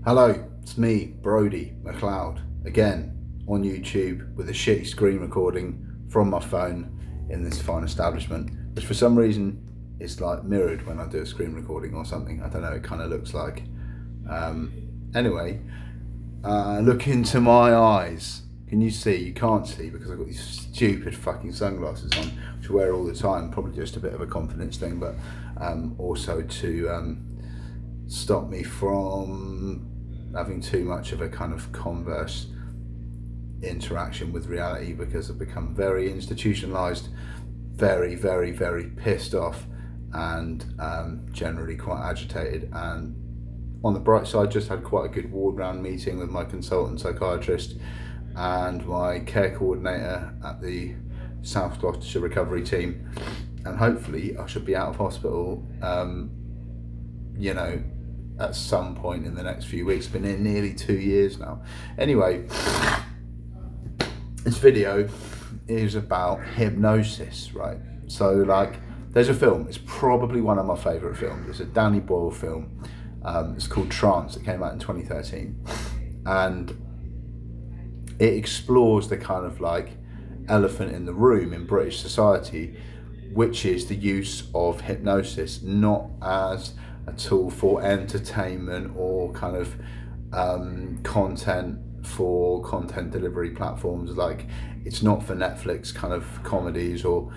Hello, it's me, Brodie McLeod, again on YouTube with a shitty screen recording from my phone in this fine establishment, which for some reason is like mirrored when I do a screen recording or something. I don't know, it kind of looks like. Anyway, look into my eyes. Can you see? You can't see because I've got these stupid fucking sunglasses on, which I wear all the time. Probably just a bit of a confidence thing, but also to stop me from having too much of a kind of converse interaction with reality, because I've become very institutionalized, very, very, very pissed off, and generally quite agitated. And on the bright side, just had quite a good ward round meeting with my consultant psychiatrist and my care coordinator at the South Gloucestershire recovery team, and hopefully I should be out of hospital at some point in the next few weeks. Been in nearly 2 years now. Anyway, this video is about hypnosis, right? So like, there's a film, it's probably one of my favourite films. It's a Danny Boyle film. It's called Trance. It came out in 2013. And it explores the kind of like elephant in the room in British society, which is the use of hypnosis, not as a tool for entertainment or kind of content for content delivery platforms. Like, it's not for Netflix kind of comedies, or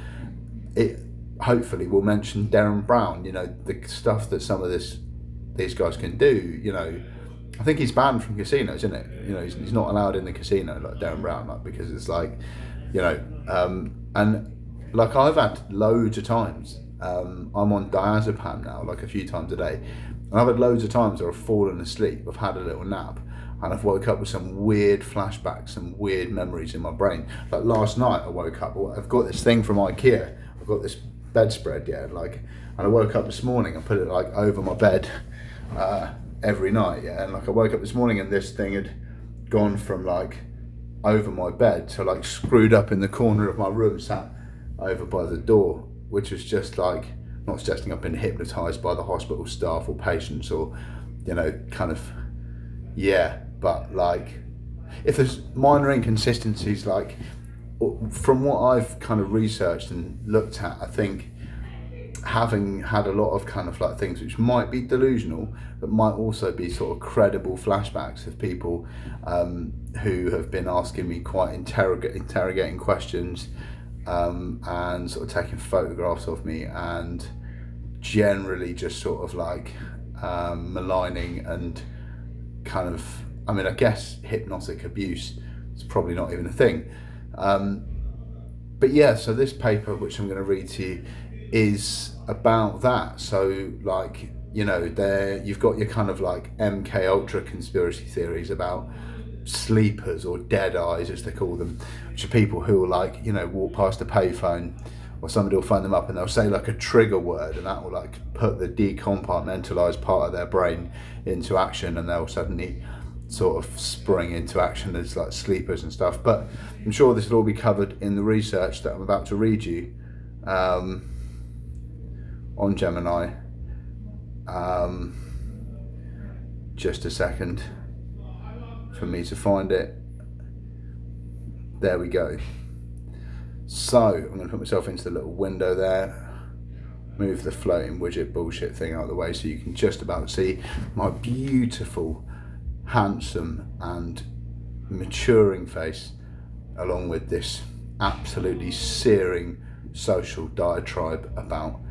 it hopefully will mention Darren Brown, the stuff that some of these guys can do. I think he's banned from casinos, isn't it? He's not allowed in the casino like Darren Brown, like, because it's like, and like, I've had loads of times, I'm on diazepam now, like a few times a day, and I've had loads of times where I've fallen asleep, I've had a little nap, and I've woke up with some weird flashbacks, some weird memories in my brain. Like last night I woke up, I've got this thing from IKEA, I've got this bedspread, and I woke up this morning, I put it like over my bed every night, and like I woke up this morning and this thing had gone from like over my bed to like screwed up in the corner of my room, sat over by the door, which was just like, not suggesting I've been hypnotized by the hospital staff or patients or but like, if there's minor inconsistencies, like from what I've kind of researched and looked at, I think having had a lot of kind of like things which might be delusional, but might also be sort of credible flashbacks of people who have been asking me quite interrogating questions, and sort of taking photographs of me, and generally just sort of like maligning and kind of, I guess hypnotic abuse is probably not even a thing. But yeah, so this paper, which I'm going to read to you, is about that. So like, there you've got your kind of like MK Ultra conspiracy theories about sleepers, or dead eyes as they call them, which are people who will like, walk past a payphone, or somebody will phone them up and they'll say like a trigger word, and that will like put the decompartmentalized part of their brain into action, and they'll suddenly sort of spring into action as like sleepers and stuff. But I'm sure this will all be covered in the research that I'm about to read you on Gemini. Just a second for me to find it. There we go. So I'm going to put myself into the little window there, move the floating widget bullshit thing out of the way so you can just about see my beautiful, handsome and maturing face, along with this absolutely searing social diatribe about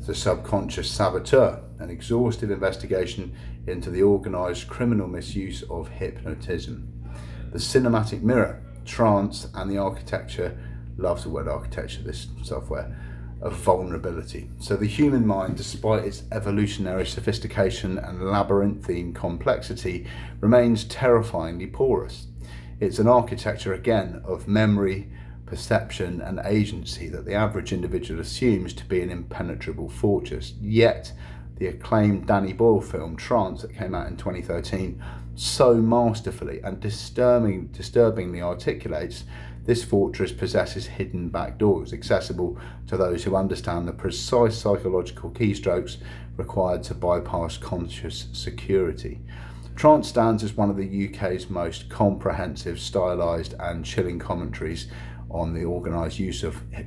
the subconscious saboteur, an exhaustive investigation into the organised criminal misuse of hypnotism, the cinematic mirror, trance, and the architecture, loves the word architecture, this software, of vulnerability. So the human mind, despite its evolutionary sophistication and labyrinthine complexity, remains terrifyingly porous. It's an architecture, again, of memory, perception and agency that the average individual assumes to be an impenetrable fortress. Yet the acclaimed Danny Boyle film Trance, that came out in 2013, so masterfully and disturbingly articulates this fortress possesses hidden back doors, accessible to those who understand the precise psychological keystrokes required to bypass conscious security. Trance stands as one of the UK's most comprehensive, stylised and chilling commentaries on the organised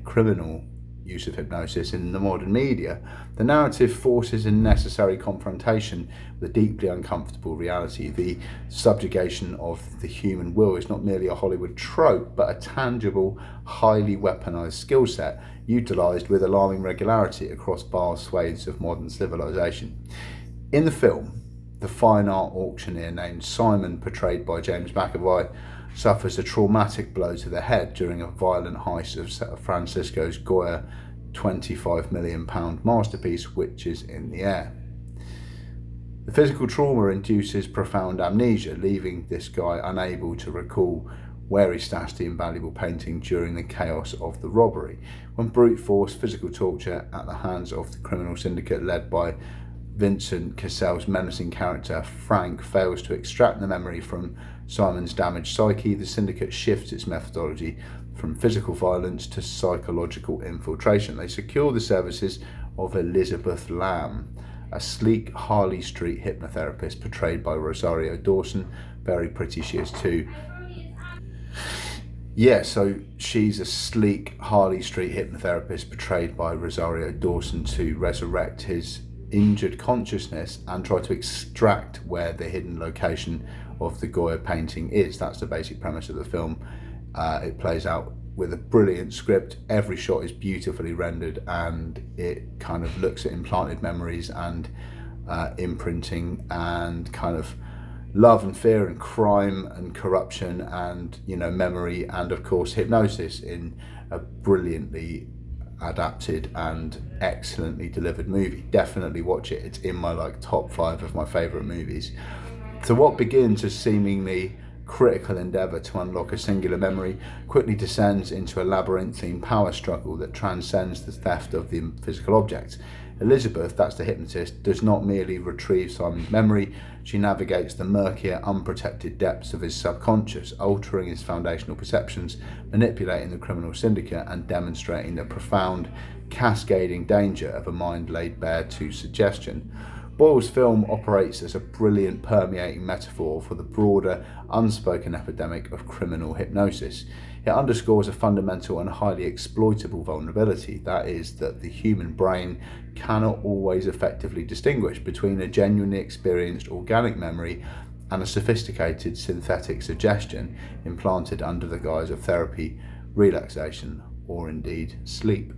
criminal use of hypnosis in the modern media. The narrative forces a necessary confrontation with a deeply uncomfortable reality. The subjugation of the human will is not merely a Hollywood trope, but a tangible, highly weaponised skill set utilised with alarming regularity across vast swathes of modern civilization. In the film, the fine art auctioneer named Simon, portrayed by James McAvoy, suffers a traumatic blow to the head during a violent heist of Francisco's Goya £25 million masterpiece, Witches in the Air. The physical trauma induces profound amnesia, leaving this guy unable to recall where he stashed the invaluable painting during the chaos of the robbery. When brute force physical torture at the hands of the criminal syndicate led by Vincent Cassel's menacing character Frank fails to extract the memory from Simon's damaged psyche, the syndicate shifts its methodology from physical violence to psychological infiltration. They secure the services of Elizabeth Lamb, a sleek Harley Street hypnotherapist portrayed by Rosario Dawson. Very pretty she is too. Yeah, so she's a sleek Harley Street hypnotherapist portrayed by Rosario Dawson to resurrect his injured consciousness and try to extract where the hidden location of the Goya painting is. That's the basic premise of the film. It plays out with a brilliant script. Every shot is beautifully rendered and it kind of looks at implanted memories and imprinting and kind of love and fear and crime and corruption and, you know, memory and of course hypnosis in a brilliantly adapted and excellently delivered movie. Definitely watch it. It's in my top 5 of my favourite movies. So what begins as seemingly critical endeavour to unlock a singular memory quickly descends into a labyrinthine power struggle that transcends the theft of the physical object. Elizabeth, that's the hypnotist, does not merely retrieve Simon's memory, she navigates the murkier, unprotected depths of his subconscious, altering his foundational perceptions, manipulating the criminal syndicate and demonstrating the profound, cascading danger of a mind laid bare to suggestion. Boyle's film operates as a brilliant permeating metaphor for the broader, unspoken epidemic of criminal hypnosis. It underscores a fundamental and highly exploitable vulnerability, that is, that the human brain cannot always effectively distinguish between a genuinely experienced organic memory and a sophisticated synthetic suggestion implanted under the guise of therapy, relaxation, or indeed sleep.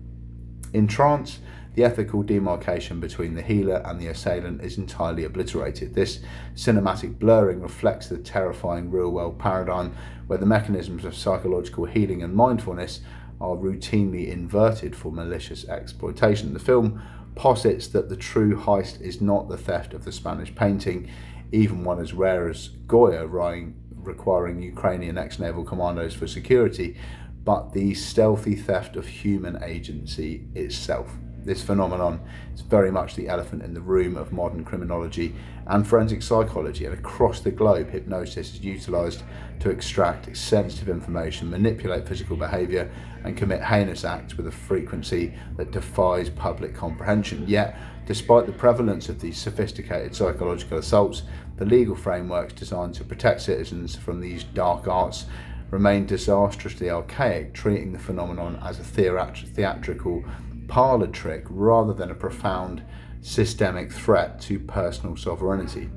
In trance, the ethical demarcation between the healer and the assailant is entirely obliterated. This cinematic blurring reflects the terrifying real-world paradigm where the mechanisms of psychological healing and mindfulness are routinely inverted for malicious exploitation. The film posits that the true heist is not the theft of the Spanish painting, even one as rare as Goya, requiring Ukrainian ex-naval commandos for security, but the stealthy theft of human agency itself. This phenomenon is very much the elephant in the room of modern criminology and forensic psychology, and across the globe hypnosis is utilised to extract sensitive information, manipulate physical behaviour and commit heinous acts with a frequency that defies public comprehension. Yet, despite the prevalence of these sophisticated psychological assaults, the legal frameworks designed to protect citizens from these dark arts remain disastrously archaic, treating the phenomenon as a theatrical parlour trick rather than a profound systemic threat to personal sovereignty.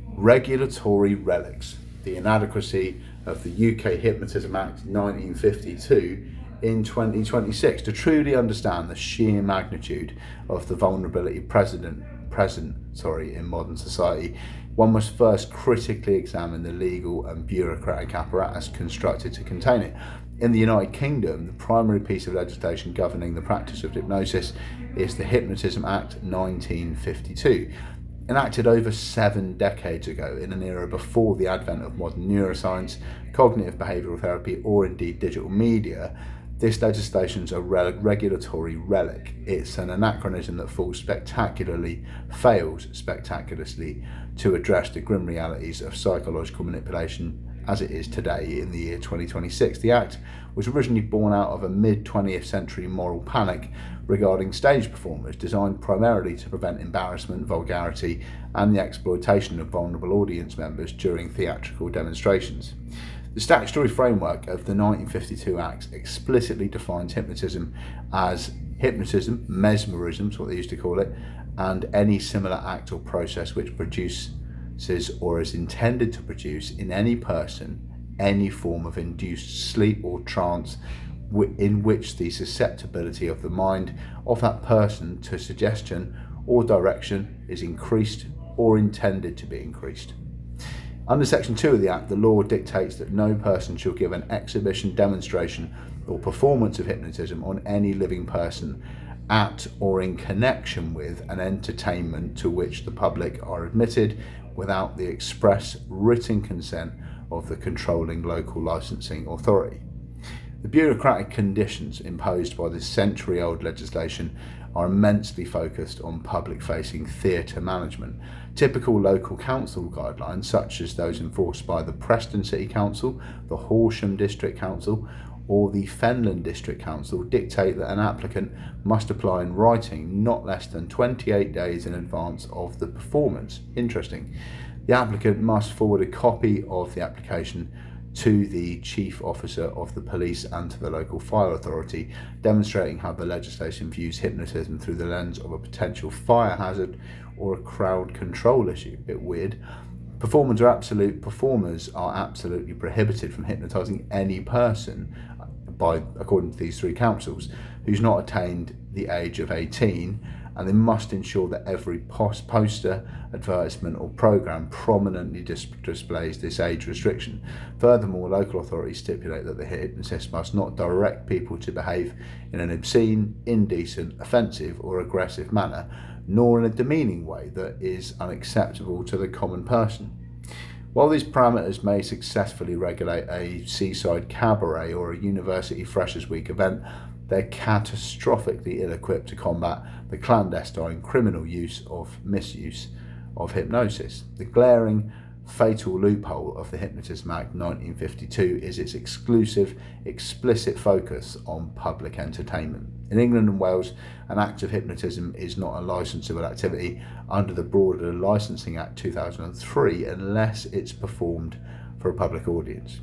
Regulatory relics. The inadequacy of the UK Hypnotism Act 1952 in 2026. To truly understand the sheer magnitude of the vulnerability present in modern society, one must first critically examine the legal and bureaucratic apparatus constructed to contain it. In the United Kingdom, the primary piece of legislation governing the practice of hypnosis is the Hypnotism Act 1952, enacted over 7 decades ago in an era before the advent of modern neuroscience, cognitive behavioural therapy, or indeed digital media. This legislation is a regulatory relic. It's an anachronism that fails spectacularly to address the grim realities of psychological manipulation as it is today in the year 2026. The Act was originally born out of a mid-20th century moral panic regarding stage performers, designed primarily to prevent embarrassment, vulgarity, and the exploitation of vulnerable audience members during theatrical demonstrations. The statutory framework of the 1952 Act explicitly defines hypnotism as hypnotism, mesmerism is what they used to call it, and any similar act or process which produces or is intended to produce in any person any form of induced sleep or trance in which the susceptibility of the mind of that person to suggestion or direction is increased or intended to be increased. Under Section 2 of the Act, the law dictates that no person shall give an exhibition, demonstration, or performance of hypnotism on any living person at or in connection with an entertainment to which the public are admitted without the express written consent of the controlling local licensing authority. The bureaucratic conditions imposed by this century-old legislation are immensely focused on public-facing theatre management. Typical local council guidelines, such as those enforced by the Preston City Council, the Horsham District Council, or the Fenland District Council, dictate that an applicant must apply in writing not less than 28 days in advance of the performance. Interesting. The applicant must forward a copy of the application to the Chief Officer of the Police and to the local fire authority, demonstrating how the legislation views hypnotism through the lens of a potential fire hazard or a crowd control issue. A bit weird. Performers are absolutely prohibited from hypnotising any person according to these three councils, who's not attained the age of 18, and they must ensure that every poster, advertisement or programme prominently displays this age restriction. Furthermore, local authorities stipulate that the hypnotist must not direct people to behave in an obscene, indecent, offensive or aggressive manner, nor in a demeaning way that is unacceptable to the common person. While these parameters may successfully regulate a seaside cabaret or a university freshers week event, they're catastrophically ill-equipped to combat the clandestine criminal misuse of hypnosis. The glaring, fatal loophole of the Hypnotism Act 1952 is its exclusive, explicit focus on public entertainment. In England and Wales, an act of hypnotism is not a licensable activity under the broader Licensing Act 2003 unless it's performed for a public audience.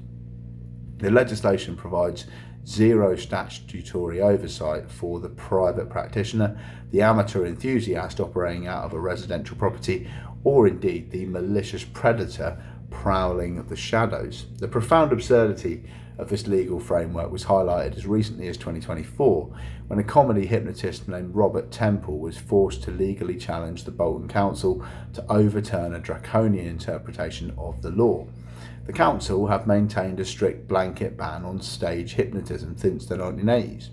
The legislation provides zero statutory oversight for the private practitioner, the amateur enthusiast operating out of a residential property, or indeed the malicious predator prowling the shadows. The profound absurdity of this legal framework was highlighted as recently as 2024, when a comedy hypnotist named Robert Temple was forced to legally challenge the Bolton Council to overturn a draconian interpretation of the law. The council have maintained a strict blanket ban on stage hypnotism since the 1980s.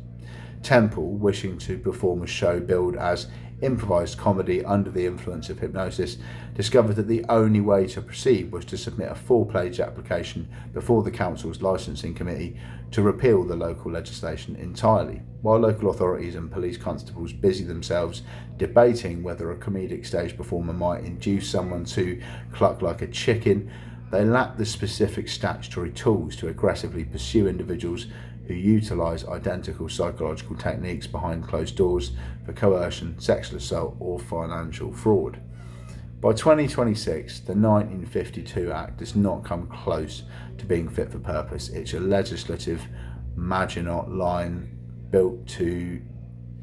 Temple, wishing to perform a show billed as improvised comedy under the influence of hypnosis, discovered that the only way to proceed was to submit a full-page application before the council's licensing committee to repeal the local legislation entirely. While local authorities and police constables busy themselves debating whether a comedic stage performer might induce someone to cluck like a chicken, they lack the specific statutory tools to aggressively pursue individuals who utilise identical psychological techniques behind closed doors for coercion, sexual assault or financial fraud. By 2026, the 1952 Act does not come close to being fit for purpose. It's a legislative Maginot Line built to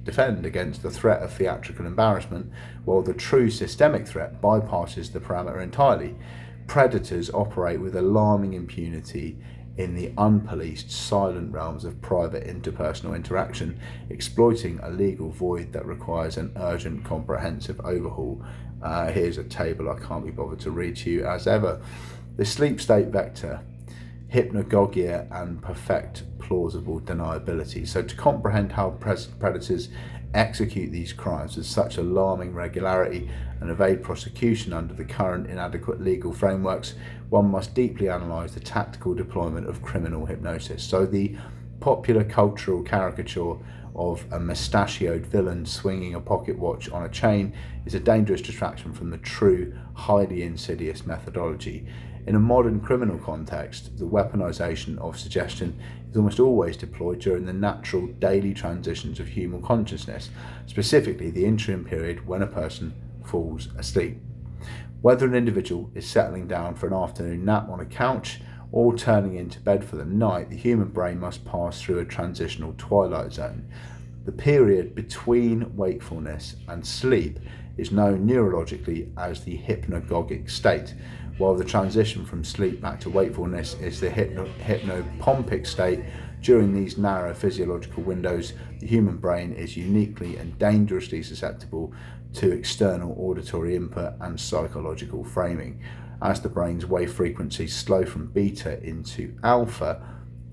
defend against the threat of theatrical embarrassment, while the true systemic threat bypasses the parameter entirely. Predators operate with alarming impunity in the unpoliced, silent realms of private interpersonal interaction, exploiting a legal void that requires an urgent, comprehensive overhaul. Here's a table I can't be bothered to read to you as ever. The sleep state vector, hypnagogia, and perfect plausible deniability. So to comprehend how predators execute these crimes with such alarming regularity and evade prosecution under the current inadequate legal frameworks, one must deeply analyse the tactical deployment of criminal hypnosis. So the popular cultural caricature of a mustachioed villain swinging a pocket watch on a chain is a dangerous distraction from the true, highly insidious methodology. In a modern criminal context, the weaponization of suggestion is almost always deployed during the natural daily transitions of human consciousness, specifically the interim period when a person falls asleep. Whether an individual is settling down for an afternoon nap on a couch or turning into bed for the night, the human brain must pass through a transitional twilight zone. The period between wakefulness and sleep is known neurologically as the hypnagogic state, while the transition from sleep back to wakefulness is the hypnopompic state. During these narrow physiological windows, the human brain is uniquely and dangerously susceptible to external auditory input and psychological framing. As the brain's wave frequencies slow from beta into alpha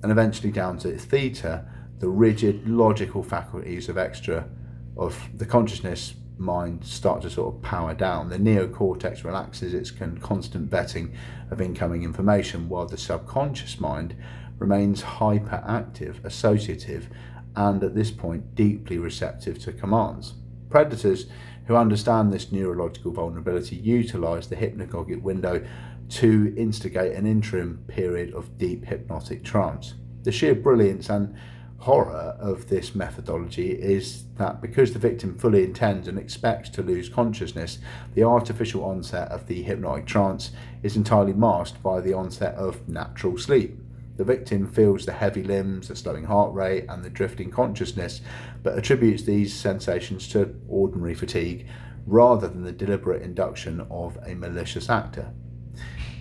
and eventually down to theta, the rigid logical faculties of the consciousness mind start to sort of power down. The neocortex relaxes its constant vetting of incoming information, while the subconscious mind remains hyperactive, associative, and at this point deeply receptive to commands. Predators who understand this neurological vulnerability utilize the hypnagogic window to instigate an interim period of deep hypnotic trance. The sheer brilliance and horror of this methodology is that because the victim fully intends and expects to lose consciousness, the artificial onset of the hypnotic trance is entirely masked by the onset of natural sleep. The victim feels the heavy limbs, the slowing heart rate, and the drifting consciousness, but attributes these sensations to ordinary fatigue rather than the deliberate induction of a malicious actor.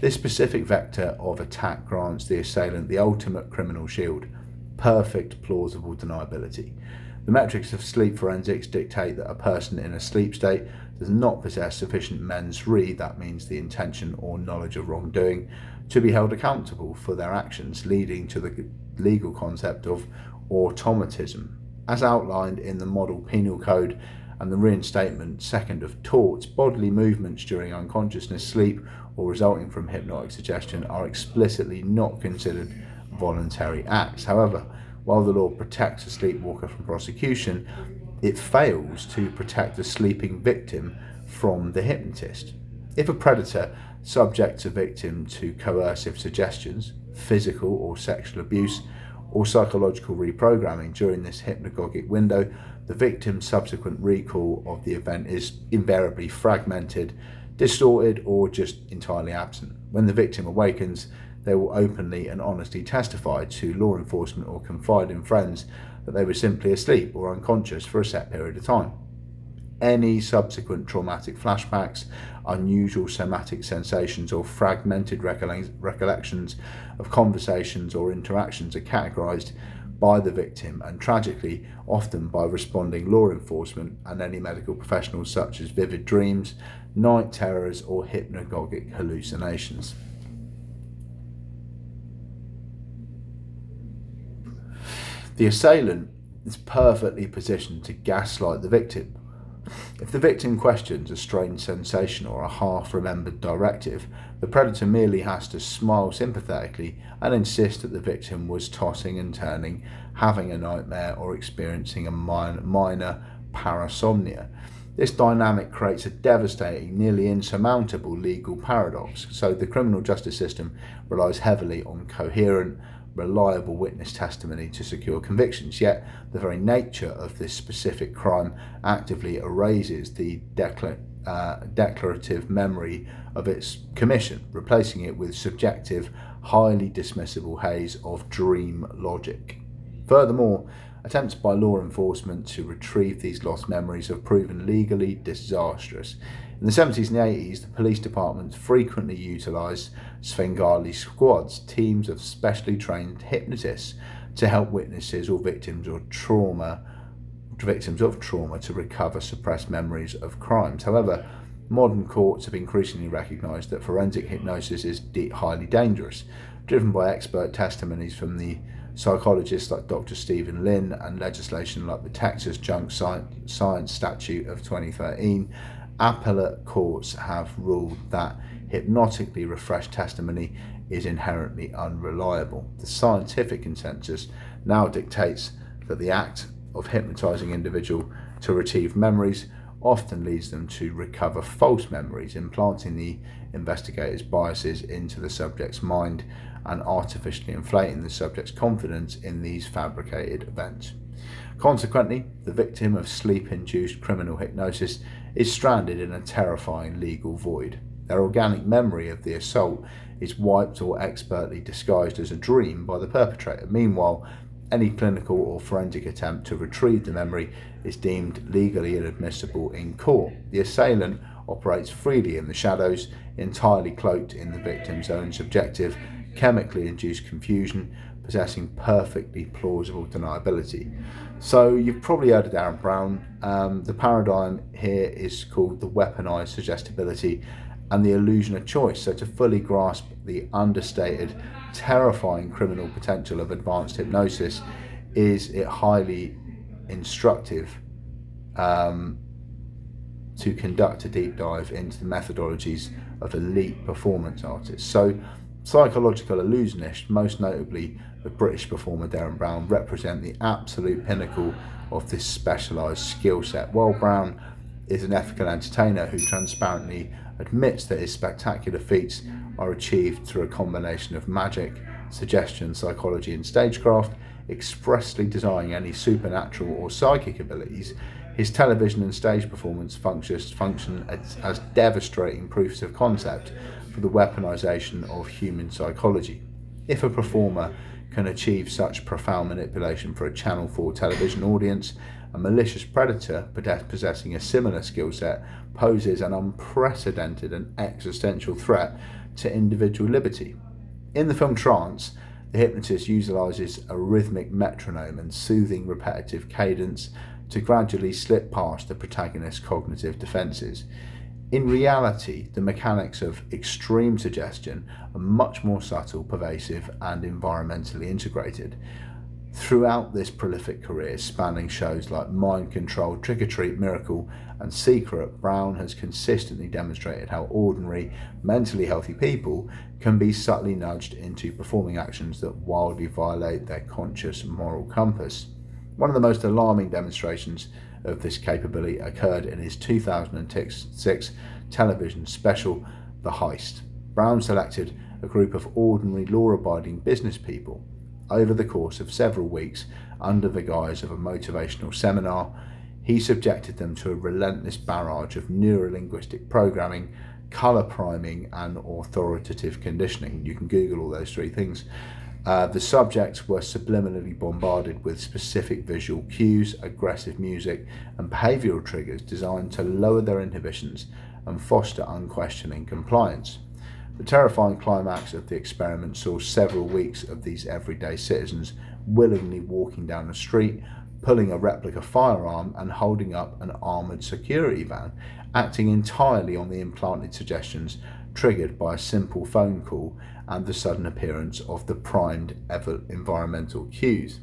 This specific vector of attack grants the assailant the ultimate criminal shield: perfect plausible deniability. The metrics of sleep forensics dictate that a person in a sleep state does not possess sufficient mens rea, that means the intention or knowledge of wrongdoing, to be held accountable for their actions, leading to the legal concept of automatism. As outlined in the Model Penal Code and the Reinstatement Second of Torts, bodily movements during unconsciousness sleep or resulting from hypnotic suggestion are explicitly not considered voluntary acts. However, while the law protects a sleepwalker from prosecution, it fails to protect the sleeping victim from the hypnotist. If a predator subjects a victim to coercive suggestions, physical or sexual abuse, or psychological reprogramming during this hypnagogic window, the victim's subsequent recall of the event is invariably fragmented, distorted, or just entirely absent. When the victim awakens, they will openly and honestly testify to law enforcement or confide in friends that they were simply asleep or unconscious for a set period of time. Any subsequent traumatic flashbacks, unusual somatic sensations, or fragmented recollections of conversations or interactions are categorized by the victim and, tragically, often by responding law enforcement and any medical professionals, such as vivid dreams, night terrors, or hypnagogic hallucinations. The assailant is perfectly positioned to gaslight the victim. If the victim questions a strange sensation or a half-remembered directive, the predator merely has to smile sympathetically and insist that the victim was tossing and turning, having a nightmare, or experiencing a minor parasomnia. This dynamic creates a devastating, nearly insurmountable legal paradox. So the criminal justice system relies heavily on coherent, reliable witness testimony to secure convictions, yet the very nature of this specific crime actively erases the declarative memory of its commission, replacing it with subjective, highly dismissible haze of dream logic. Furthermore, attempts by law enforcement to retrieve these lost memories have proven legally disastrous. In the 70s and 80s, the police departments frequently utilised Svengali squads, teams of specially trained hypnotists, to help witnesses or victims of trauma to recover suppressed memories of crimes. However, modern courts have increasingly recognised that forensic hypnosis is highly dangerous, driven by expert testimonies from the psychologists like Dr. Stephen Lynn and legislation like the Texas Junk Science Statute of 2013. Appellate courts have ruled that hypnotically refreshed testimony is inherently unreliable. The scientific consensus now dictates that the act of hypnotizing an individual to retrieve memories often leads them to recover false memories, implanting the investigator's biases into the subject's mind and artificially inflating the subject's confidence in these fabricated events. Consequently, the victim of sleep-induced criminal hypnosis is stranded in a terrifying legal void. Their organic memory of the assault is wiped or expertly disguised as a dream by the perpetrator. Meanwhile, any clinical or forensic attempt to retrieve the memory is deemed legally inadmissible in court. The assailant operates freely in the shadows, entirely cloaked in the victim's own subjective, chemically induced confusion, possessing perfectly plausible deniability. So you've probably heard of Darren Brown. The paradigm here is called the weaponized suggestibility and the illusion of choice. So to fully grasp the understated, terrifying criminal potential of advanced hypnosis, is it highly instructive to conduct a deep dive into the methodologies of elite performance artists. So psychological illusionists, most notably the British performer Darren Brown, represent the absolute pinnacle of this specialised skill set. While Brown is an ethical entertainer who transparently admits that his spectacular feats are achieved through a combination of magic, suggestion, psychology and stagecraft, expressly denying any supernatural or psychic abilities, his television and stage performance function as devastating proofs of concept for the weaponization of human psychology. If a performer can achieve such profound manipulation for a Channel 4 television audience, a malicious predator possessing a similar skill set poses an unprecedented and existential threat to individual liberty. In the film Trance, the hypnotist utilizes a rhythmic metronome and soothing repetitive cadence to gradually slip past the protagonist's cognitive defenses. In reality, the mechanics of extreme suggestion are much more subtle, pervasive, and environmentally integrated. Throughout this prolific career, spanning shows like Mind Control, Trick or Treat, Miracle, and Secret, Brown has consistently demonstrated how ordinary, mentally healthy people can be subtly nudged into performing actions that wildly violate their conscious moral compass. One of the most alarming demonstrations of this capability occurred in his 2006 television special, The Heist. Brown selected a group of ordinary law-abiding business people over the course of several weeks under the guise of a motivational seminar. He subjected them to a relentless barrage of neurolinguistic programming, colour priming and authoritative conditioning. You can Google all those three things. The subjects were subliminally bombarded with specific visual cues, aggressive music, and behavioural triggers designed to lower their inhibitions and foster unquestioning compliance. The terrifying climax of the experiment saw several weeks of these everyday citizens willingly walking down the street, pulling a replica firearm and holding up an armoured security van, acting entirely on the implanted suggestions triggered by a simple phone call and the sudden appearance of the primed environmental cues.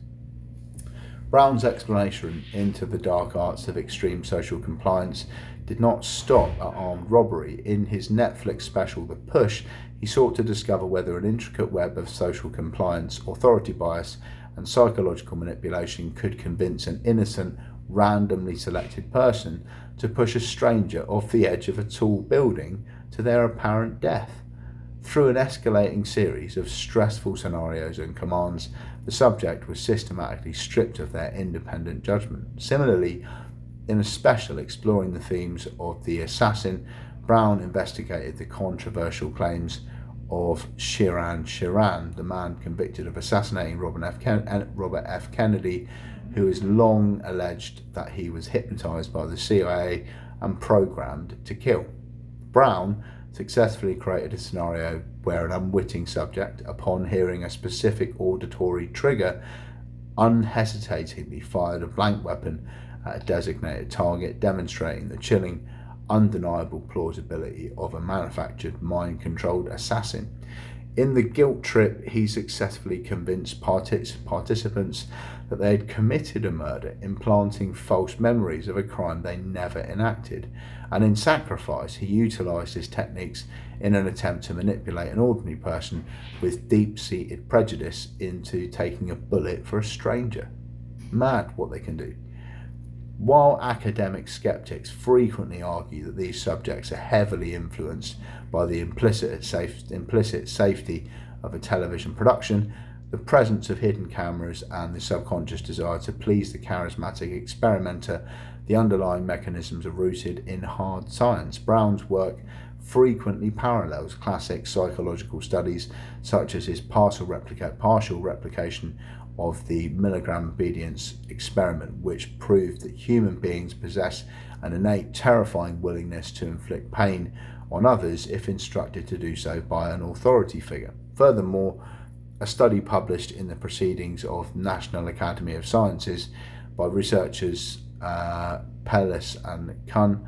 Brown's exploration into the dark arts of extreme social compliance did not stop at armed robbery. In his Netflix special, The Push, he sought to discover whether an intricate web of social compliance, authority bias, and psychological manipulation could convince an innocent, randomly selected person to push a stranger off the edge of a tall building to their apparent death. Through an escalating series of stressful scenarios and commands, the subject was systematically stripped of their independent judgment. Similarly, in a special exploring the themes of The Assassin, Brown investigated the controversial claims of Shiran, the man convicted of assassinating Robert F. Kennedy, who has long alleged that he was hypnotized by the CIA and programmed to kill. Brown successfully created a scenario where an unwitting subject, upon hearing a specific auditory trigger, unhesitatingly fired a blank weapon at a designated target, demonstrating the chilling, undeniable plausibility of a manufactured, mind-controlled assassin. In the guilt trip, he successfully convinced participants that they had committed a murder, implanting false memories of a crime they never enacted. And in Sacrifice, he utilised his techniques in an attempt to manipulate an ordinary person with deep-seated prejudice into taking a bullet for a stranger. Mad what they can do. While academic skeptics frequently argue that these subjects are heavily influenced by the implicit safety of a television production, the presence of hidden cameras and the subconscious desire to please the charismatic experimenter, the underlying mechanisms are rooted in hard science. Brown's work frequently parallels classic psychological studies such as his partial replication of the milligram obedience experiment, which proved that human beings possess an innate terrifying willingness to inflict pain on others if instructed to do so by an authority figure. Furthermore, a study published in the Proceedings of National Academy of Sciences by researchers Pellis and Kuhn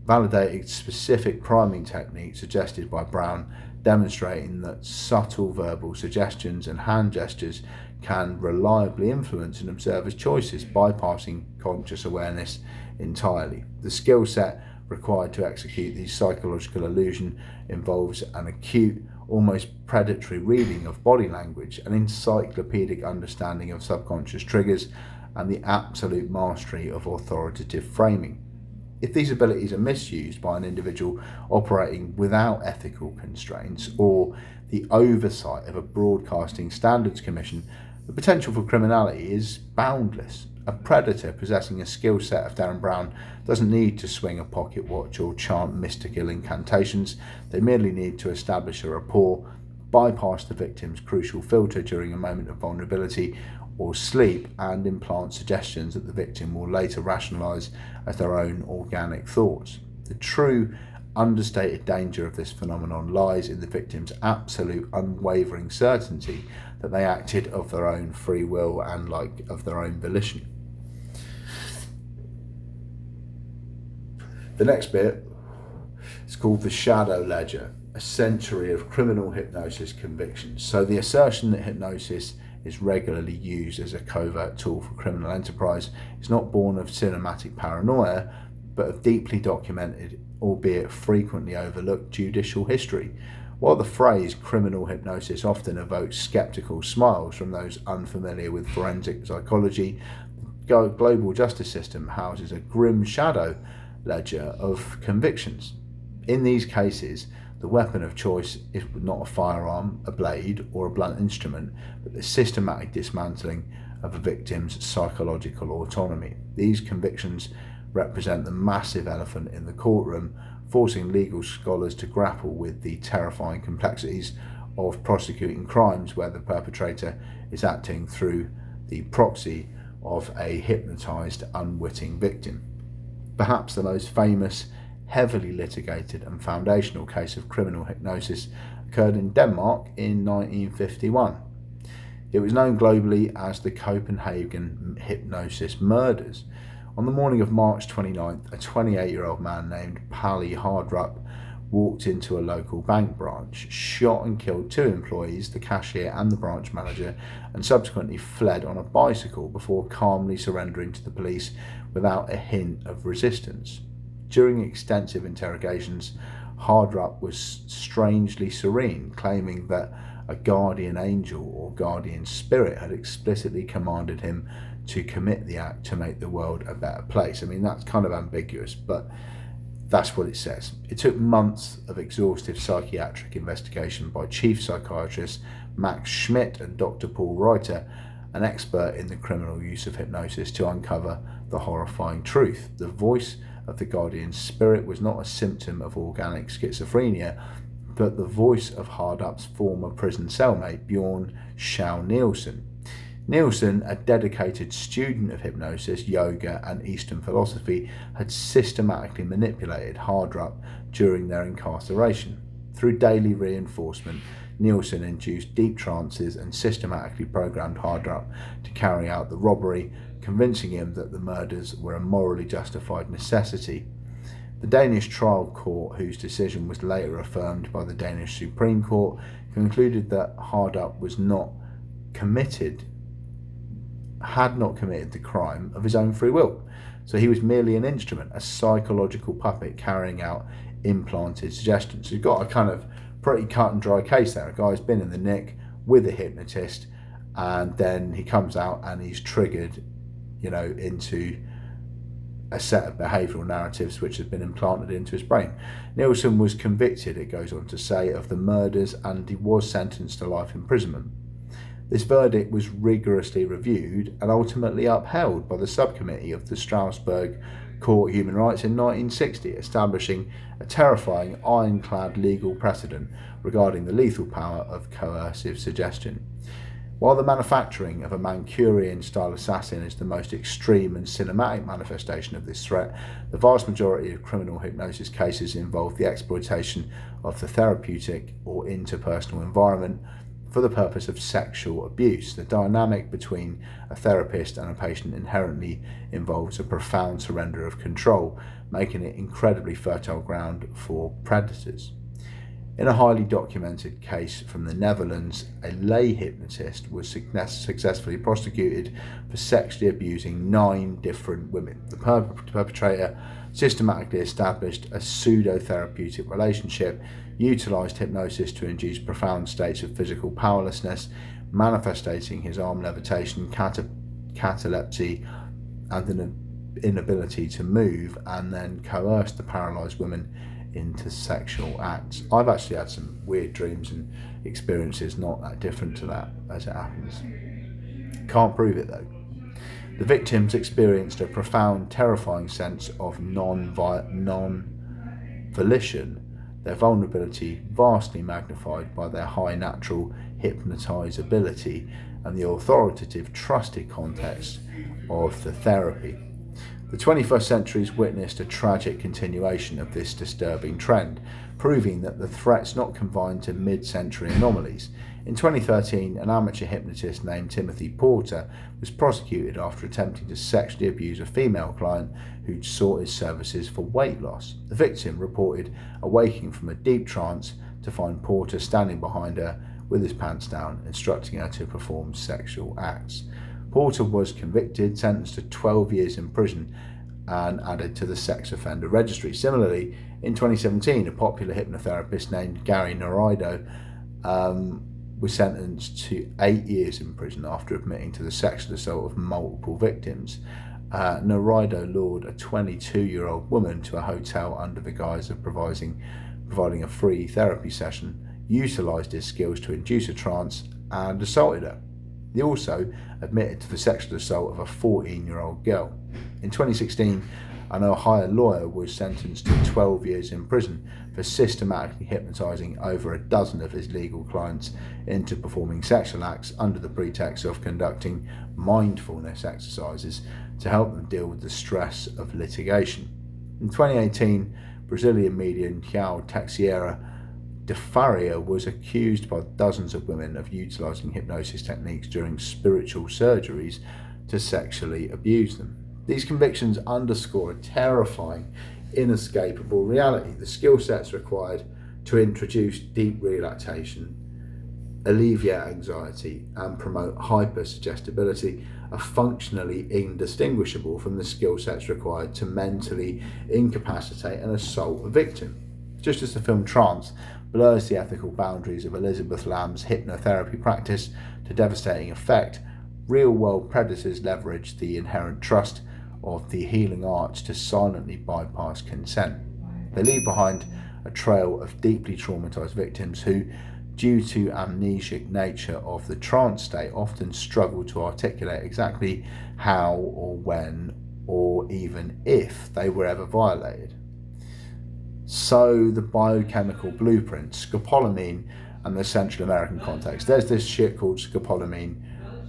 validated specific priming techniques suggested by Brown, demonstrating that subtle verbal suggestions and hand gestures can reliably influence an observer's choices, bypassing conscious awareness entirely. The skill set required to execute the psychological illusion involves an acute, almost predatory reading of body language, an encyclopedic understanding of subconscious triggers, and the absolute mastery of authoritative framing. If these abilities are misused by an individual operating without ethical constraints or the oversight of a broadcasting standards commission, the potential for criminality is boundless. A predator possessing a skill set of Darren Brown doesn't need to swing a pocket watch or chant mystical incantations. They merely need to establish a rapport, bypass the victim's crucial filter during a moment of vulnerability or sleep, and implant suggestions that the victim will later rationalise as their own organic thoughts. The true, understated danger of this phenomenon lies in the victim's absolute unwavering certainty that they acted of their own free will and of their own volition. The next bit is called the Shadow Ledger, a century of criminal hypnosis convictions. So the assertion that hypnosis is regularly used as a covert tool for criminal enterprise is not born of cinematic paranoia, but of deeply documented, albeit frequently overlooked, judicial history. While the phrase criminal hypnosis often evokes skeptical smiles from those unfamiliar with forensic psychology, the global justice system houses a grim shadow ledger of convictions. In these cases, the weapon of choice is not a firearm, a blade, or a blunt instrument, but the systematic dismantling of a victim's psychological autonomy. These convictions represent the massive elephant in the courtroom, forcing legal scholars to grapple with the terrifying complexities of prosecuting crimes where the perpetrator is acting through the proxy of a hypnotized, unwitting victim. Perhaps the most famous, heavily litigated and foundational case of criminal hypnosis occurred in Denmark in 1951. It was known globally as the Copenhagen Hypnosis Murders. On the morning of March 29th, a 28-year-old man named Palle Hardrup walked into a local bank branch, shot and killed 2 employees, the cashier and the branch manager, and subsequently fled on a bicycle before calmly surrendering to the police without a hint of resistance. During extensive interrogations, Hardrup was strangely serene, claiming that a guardian angel or guardian spirit had explicitly commanded him to commit the act to make the world a better place. I mean, that's kind of ambiguous, but that's what it says. It took months of exhaustive psychiatric investigation by chief psychiatrist Max Schmidt and Dr. Paul Reuter, an expert in the criminal use of hypnosis, to uncover the horrifying truth. The voice of the guardian spirit was not a symptom of organic schizophrenia, but the voice of Hardup's former prison cellmate, Bjorn Schau Nielsen. Nielsen, a dedicated student of hypnosis, yoga and Eastern philosophy, had systematically manipulated Hardrup during their incarceration. Through daily reinforcement, Nielsen induced deep trances and systematically programmed Hardrup to carry out the robbery, convincing him that the murders were a morally justified necessity. The Danish trial court, whose decision was later affirmed by the Danish Supreme Court, concluded that Hardup had not committed the crime of his own free will. So he was merely an instrument, a psychological puppet carrying out implanted suggestions. So you've got a kind of pretty cut and dry case there. A guy's been in the nick with a hypnotist, and then he comes out and he's triggered, into a set of behavioural narratives which have been implanted into his brain. Nielsen was convicted, it goes on to say, of the murders, and he was sentenced to life imprisonment. This verdict was rigorously reviewed and ultimately upheld by the subcommittee of the Strasbourg Court of Human Rights in 1960, establishing a terrifying ironclad legal precedent regarding the lethal power of coercive suggestion. While the manufacturing of a Manchurian-style assassin is the most extreme and cinematic manifestation of this threat, the vast majority of criminal hypnosis cases involve the exploitation of the therapeutic or interpersonal environment for the purpose of sexual abuse. The dynamic between a therapist and a patient inherently involves a profound surrender of control, making it incredibly fertile ground for predators. In a highly documented case from the Netherlands, a lay hypnotist was successfully prosecuted for sexually abusing 9 different women. The perpetrator systematically established a pseudo-therapeutic relationship, utilised hypnosis to induce profound states of physical powerlessness, manifesting his arm levitation, catalepsy, and an inability to move, and then coerced the paralysed women into sexual acts. I've actually had some weird dreams and experiences not that different to that, as it happens. Can't prove it though. The victims experienced a profound, terrifying sense of non-volition, their vulnerability vastly magnified by their high natural hypnotizability and the authoritative, trusted context of the therapy. The 21st century's witnessed a tragic continuation of this disturbing trend, proving that the threat's not confined to mid-century anomalies. In 2013, an amateur hypnotist named Timothy Porter was prosecuted after attempting to sexually abuse a female client who'd sought his services for weight loss. The victim reported awaking from a deep trance to find Porter standing behind her with his pants down, instructing her to perform sexual acts. Porter was convicted, sentenced to 12 years in prison, and added to the sex offender registry. Similarly, in 2017, a popular hypnotherapist named Gary Narido was sentenced to 8 years in prison after admitting to the sexual assault of multiple victims. Narido lured a 22-year-old woman to a hotel under the guise of providing a free therapy session, utilised his skills to induce a trance, and assaulted her. He also admitted to the sexual assault of a 14-year-old girl. In 2016, an Ohio lawyer was sentenced to 12 years in prison for systematically hypnotising over a dozen of his legal clients into performing sexual acts under the pretext of conducting mindfulness exercises to help them deal with the stress of litigation. In 2018, Brazilian medium João Teixeira de Faria was accused by dozens of women of utilising hypnosis techniques during spiritual surgeries to sexually abuse them. These convictions underscore a terrifying, inescapable reality. The skill sets required to introduce deep relaxation, alleviate anxiety, and promote hypersuggestibility are functionally indistinguishable from the skill sets required to mentally incapacitate and assault a victim. Just as the film Trance blurs the ethical boundaries of Elizabeth Lamb's hypnotherapy practice to devastating effect, real-world predators leverage the inherent trust of the healing arts to silently bypass consent. They leave behind a trail of deeply traumatized victims who, due to amnesic nature of the trance state, often struggle to articulate exactly how or when or even if they were ever violated. So the biochemical blueprint, scopolamine, and the Central American context. There's this shit called scopolamine,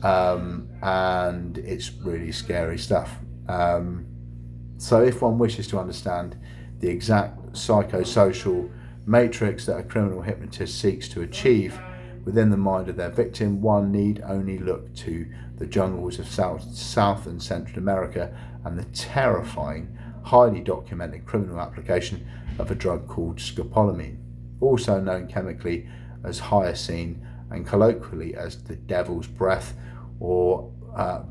and it's really scary stuff. So if one wishes to understand the exact psychosocial matrix that a criminal hypnotist seeks to achieve within the mind of their victim, one need only look to the jungles of South and Central America and the terrifying highly documented criminal application of a drug called scopolamine, also known chemically as hyoscine and colloquially as the devil's breath or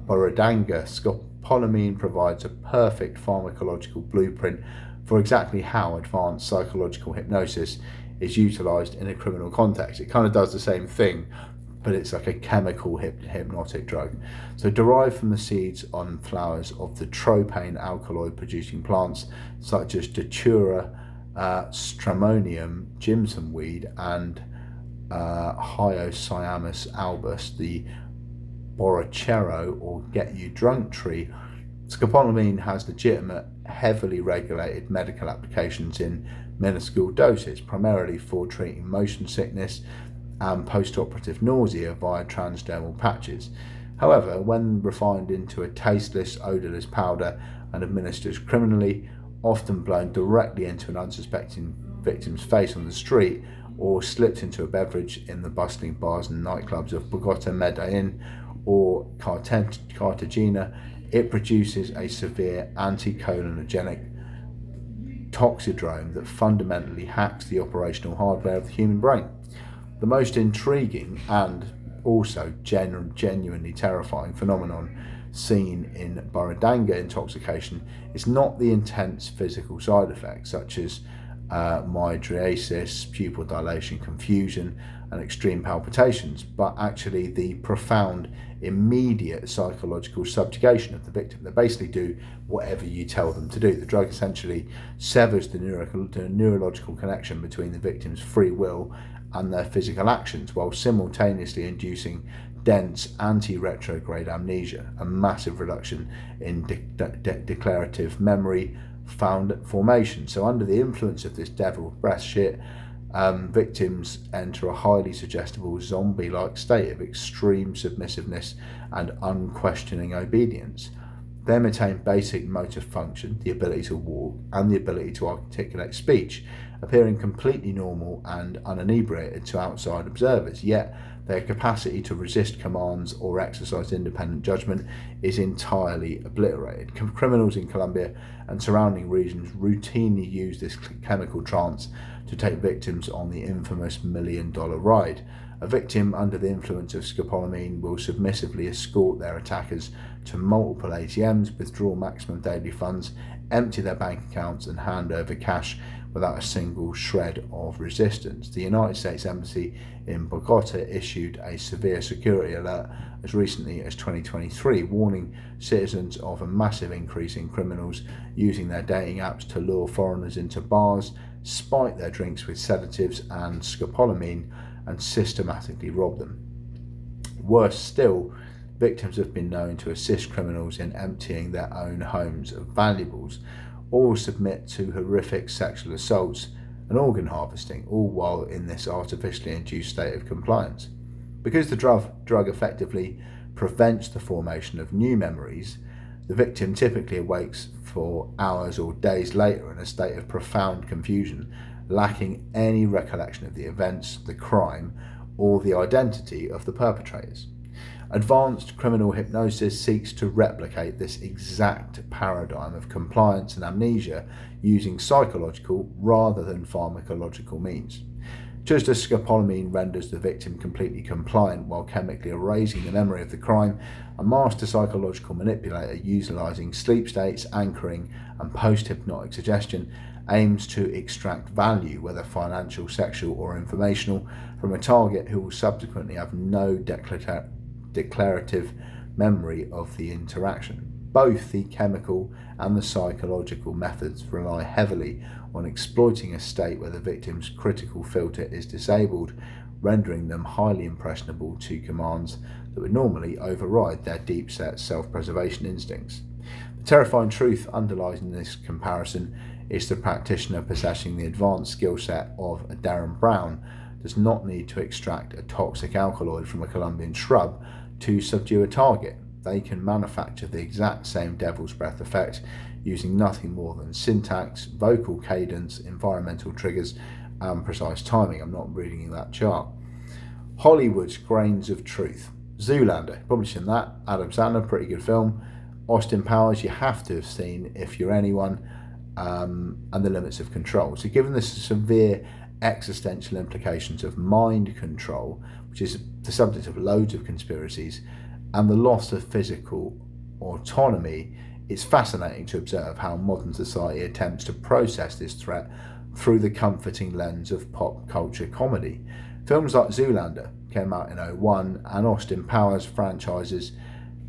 Burundanga. Scopolamine provides a perfect pharmacological blueprint for exactly how advanced psychological hypnosis is utilized in a criminal context. It kind of does the same thing, but it's like a chemical hypnotic drug. So derived from the seeds on flowers of the tropane alkaloid producing plants such as Datura, Stramonium, Jimson weed, and Hyoscyamus albus, the borrachero or get you drunk tree, scopolamine has legitimate, heavily regulated medical applications in minuscule doses, primarily for treating motion sickness and post-operative nausea via transdermal patches. However, when refined into a tasteless, odourless powder and administered criminally, often blown directly into an unsuspecting victim's face on the street or slipped into a beverage in the bustling bars and nightclubs of Bogota, Medellin, or Cartagena, it produces a severe anticholinergic toxidrome that fundamentally hacks the operational hardware of the human brain. The most intriguing and also genuinely terrifying phenomenon seen in Burundanga intoxication is not the intense physical side effects such as mydriasis, pupil dilation, confusion, and extreme palpitations, but actually the profound, immediate psychological subjugation of the victim. They basically do whatever you tell them to do. The drug essentially severs the neurological connection between the victim's free will and their physical actions, while simultaneously inducing dense anti-retrograde amnesia, a massive reduction in declarative memory formation. So under the influence of this devil breath shit, victims enter a highly suggestible zombie-like state of extreme submissiveness and unquestioning obedience. They maintain basic motor function, the ability to walk, and the ability to articulate speech, appearing completely normal and uninebriated to outside observers, yet their capacity to resist commands or exercise independent judgment is entirely obliterated. Criminals in Colombia and surrounding regions routinely use this chemical trance to take victims on the infamous $1 million ride. A victim under the influence of scopolamine will submissively escort their attackers to multiple ATMs, withdraw maximum daily funds, empty their bank accounts, and hand over cash without a single shred of resistance. The United States Embassy in Bogota issued a severe security alert as recently as 2023, warning citizens of a massive increase in criminals using their dating apps to lure foreigners into bars, spike their drinks with sedatives and scopolamine, and systematically rob them. Worse still, victims have been known to assist criminals in emptying their own homes of valuables, or submit to horrific sexual assaults and organ harvesting, all while in this artificially induced state of compliance. Because the drug effectively prevents the formation of new memories, the victim typically awakes for hours or days later in a state of profound confusion, lacking any recollection of the events, the crime, or the identity of the perpetrators. Advanced criminal hypnosis seeks to replicate this exact paradigm of compliance and amnesia using psychological rather than pharmacological means. Just as scopolamine renders the victim completely compliant while chemically erasing the memory of the crime, a master psychological manipulator utilizing sleep states, anchoring, and post-hypnotic suggestion aims to extract value, whether financial, sexual, or informational, from a target who will subsequently have no declarative memory of the interaction. Both the chemical and the psychological methods rely heavily on exploiting a state where the victim's critical filter is disabled, rendering them highly impressionable to commands that would normally override their deep-set self-preservation instincts. The terrifying truth underlying this comparison is the practitioner possessing the advanced skill set of a Darren Brown does not need to extract a toxic alkaloid from a Colombian shrub to subdue a target. They can manufacture the exact same devil's breath effect using nothing more than syntax, vocal cadence, environmental triggers, and precise timing. I'm not reading that chart. Hollywood's Grains of Truth. Zoolander, probably seen that. Adam Sandler, pretty good film. Austin Powers, you have to have seen if you're anyone. and the limits of control. So given the severe existential implications of mind control, which is the subject of loads of conspiracies, and the loss of physical autonomy, it's fascinating to observe how modern society attempts to process this threat through the comforting lens of pop culture comedy. Films like Zoolander came out in 2001, and Austin Powers franchises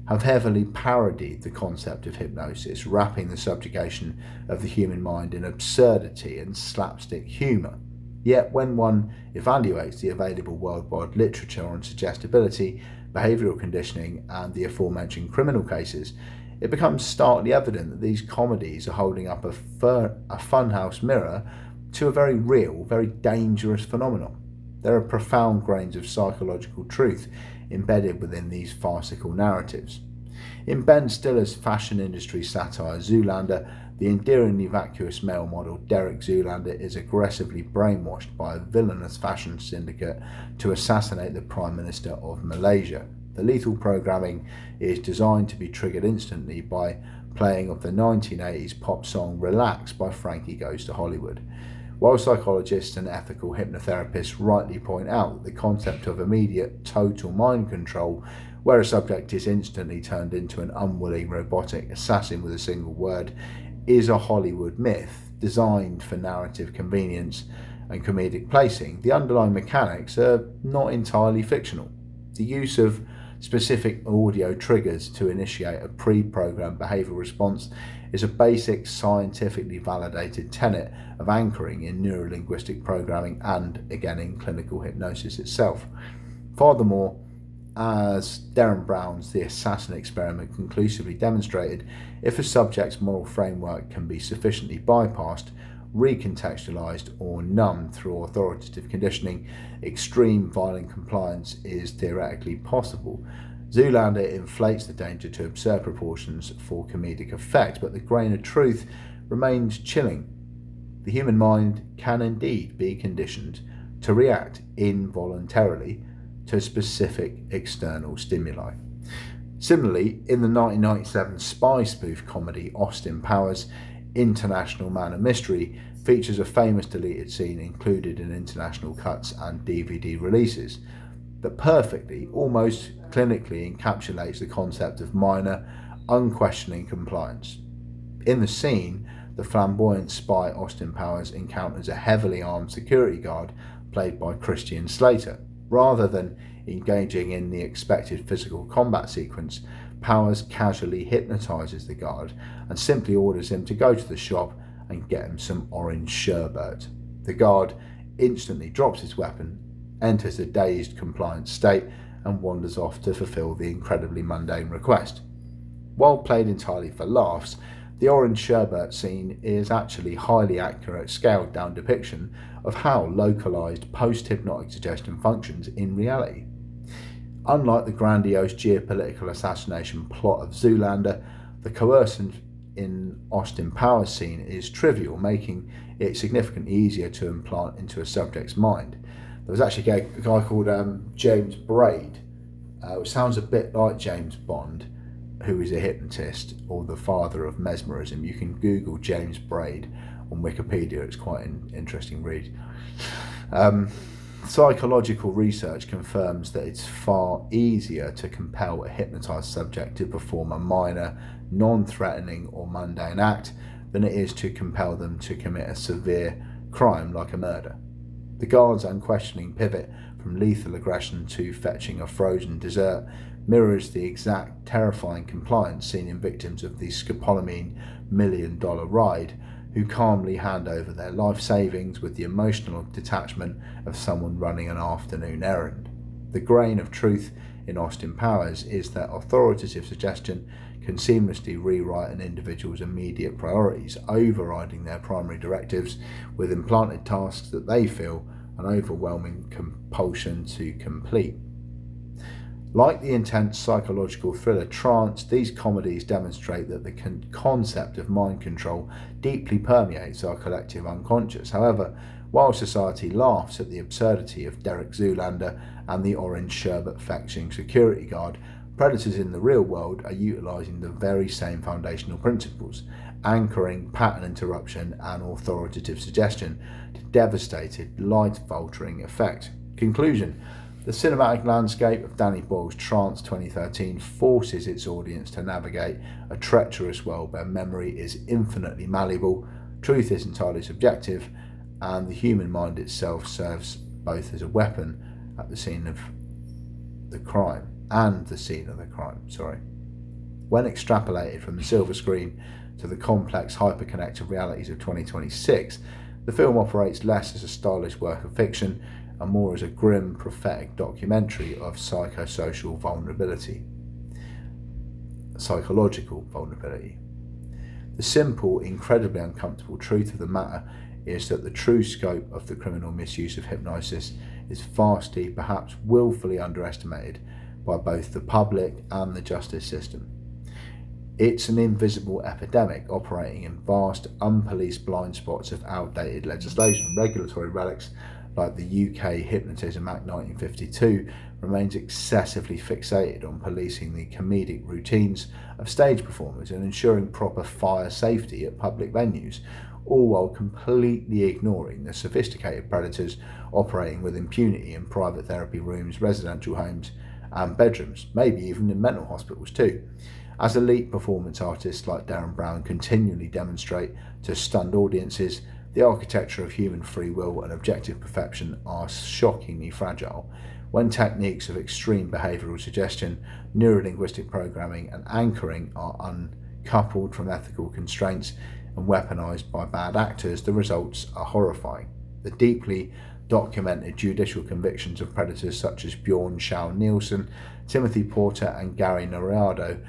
have heavily parodied the concept of hypnosis, wrapping the subjugation of the human mind in absurdity and slapstick humour. Yet when one evaluates the available worldwide literature on suggestibility, behavioural conditioning, and the aforementioned criminal cases, it becomes starkly evident that these comedies are holding up a funhouse mirror to a very real, very dangerous phenomenon. There are profound grains of psychological truth embedded within these farcical narratives. In Ben Stiller's fashion industry satire Zoolander, the endearingly vacuous male model Derek Zoolander is aggressively brainwashed by a villainous fashion syndicate to assassinate the Prime Minister of Malaysia. The lethal programming is designed to be triggered instantly by playing of the 1980s pop song Relax by Frankie Goes to Hollywood. While psychologists and ethical hypnotherapists rightly point out that the concept of immediate total mind control, where a subject is instantly turned into an unwilling robotic assassin with a single word, is a Hollywood myth designed for narrative convenience and comedic placing, the underlying mechanics are not entirely fictional. The use of specific audio triggers to initiate a pre-programmed behavioural response is a basic scientifically validated tenet of anchoring in neurolinguistic programming and, again, in clinical hypnosis itself. Furthermore, as Derren Brown's The Assassin Experiment conclusively demonstrated, if a subject's moral framework can be sufficiently bypassed, recontextualized, or numbed through authoritative conditioning, extreme violent compliance is theoretically possible. Zoolander inflates the danger to absurd proportions for comedic effect, but the grain of truth remains chilling. The human mind can indeed be conditioned to react involuntarily to specific external stimuli. Similarly, in the 1997 spy spoof comedy Austin Powers, International Man of Mystery features a famous deleted scene included in international cuts and DVD releases that perfectly, almost clinically, encapsulates the concept of minor, unquestioning compliance. In the scene, the flamboyant spy Austin Powers encounters a heavily armed security guard played by Christian Slater. Rather than engaging in the expected physical combat sequence, Powers casually hypnotizes the guard and simply orders him to go to the shop and get him some orange sherbet. The guard instantly drops his weapon, enters a dazed, compliant state, and wanders off to fulfill the incredibly mundane request. While played entirely for laughs, the orange sherbet scene is actually highly accurate, scaled-down depiction of how localized post-hypnotic suggestion functions in reality. Unlike the grandiose geopolitical assassination plot of Zoolander, the coercion in Austin Powers' scene is trivial, making it significantly easier to implant into a subject's mind. There was actually a guy called James Braid, which sounds a bit like James Bond, who is a hypnotist or the father of mesmerism. You can Google James Braid on Wikipedia, it's quite an interesting read. Psychological research confirms that it's far easier to compel a hypnotized subject to perform a minor, non-threatening or mundane act than it is to compel them to commit a severe crime like a murder. The guard's unquestioning pivot from lethal aggression to fetching a frozen dessert mirrors the exact terrifying compliance seen in victims of the scopolamine million-dollar ride, who calmly hand over their life savings with the emotional detachment of someone running an afternoon errand. The grain of truth in Austin Powers is that authoritative suggestion can seamlessly rewrite an individual's immediate priorities, overriding their primary directives with implanted tasks that they feel an overwhelming compulsion to complete. Like the intense psychological thriller Trance, these comedies demonstrate that the concept of mind control deeply permeates our collective unconscious. However, while society laughs at the absurdity of Derek Zoolander and the orange sherbet fetching security guard, predators in the real world are utilising the very same foundational principles, anchoring pattern interruption and authoritative suggestion to devastated, life-altering effect. Conclusion. The cinematic landscape of Danny Boyle's Trance 2013 forces its audience to navigate a treacherous world where memory is infinitely malleable, truth is entirely subjective, and the human mind itself serves both as a weapon at the scene of the crime When extrapolated from the silver screen to the complex hyperconnected realities of 2026, the film operates less as a stylish work of fiction and more as a grim, prophetic documentary of psychological vulnerability. The simple, incredibly uncomfortable truth of the matter is that the true scope of the criminal misuse of hypnosis is vastly, perhaps willfully underestimated by both the public and the justice system. It's an invisible epidemic operating in vast, unpoliced blind spots of outdated legislation. Regulatory relics like the UK Hypnotism Act 1952 remains excessively fixated on policing the comedic routines of stage performers and ensuring proper fire safety at public venues, all while completely ignoring the sophisticated predators operating with impunity in private therapy rooms, residential homes and bedrooms, maybe even in mental hospitals too. As elite performance artists like Darren Brown continually demonstrate to stunned audiences, the architecture of human free will and objective perception are shockingly fragile. When techniques of extreme behavioural suggestion, neurolinguistic programming and anchoring are uncoupled from ethical constraints and weaponised by bad actors, the results are horrifying. The deeply documented judicial convictions of predators such as Bjorn Schau Nielsen, Timothy Porter and Gary Norado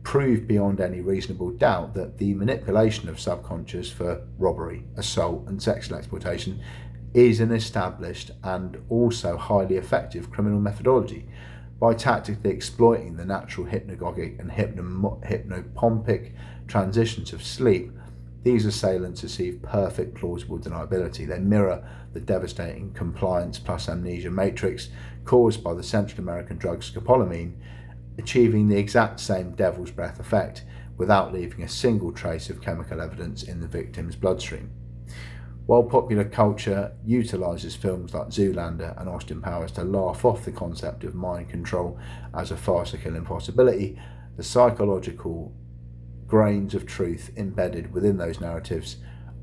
prove beyond any reasonable doubt that the manipulation of subconscious for robbery, assault and sexual exploitation is an established and also highly effective criminal methodology. By tactically exploiting the natural hypnagogic and hypnopompic transitions of sleep, these assailants achieve perfect plausible deniability. They mirror the devastating compliance plus amnesia matrix caused by the Central American drug scopolamine, achieving the exact same devil's breath effect without leaving a single trace of chemical evidence in the victim's bloodstream. While popular culture utilises films like Zoolander and Austin Powers to laugh off the concept of mind control as a farcical impossibility, the psychological grains of truth embedded within those narratives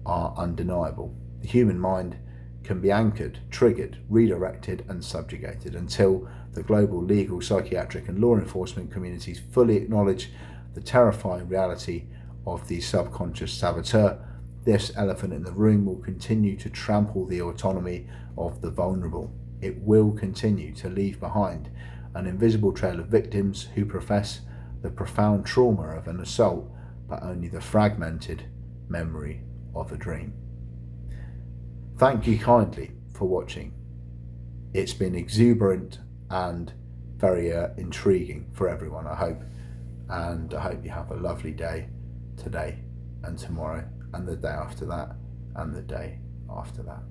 are undeniable. The human mind can be anchored, triggered, redirected and subjugated until the global legal, psychiatric and law enforcement communities fully acknowledge the terrifying reality of the subconscious saboteur. This elephant in the room will continue to trample the autonomy of the vulnerable. It will continue to leave behind an invisible trail of victims who profess the profound trauma of an assault, but only the fragmented memory of a dream. Thank you kindly for watching. It's been exuberant and very intriguing for everyone, I hope. And I hope you have a lovely day today and tomorrow and the day after that and the day after that.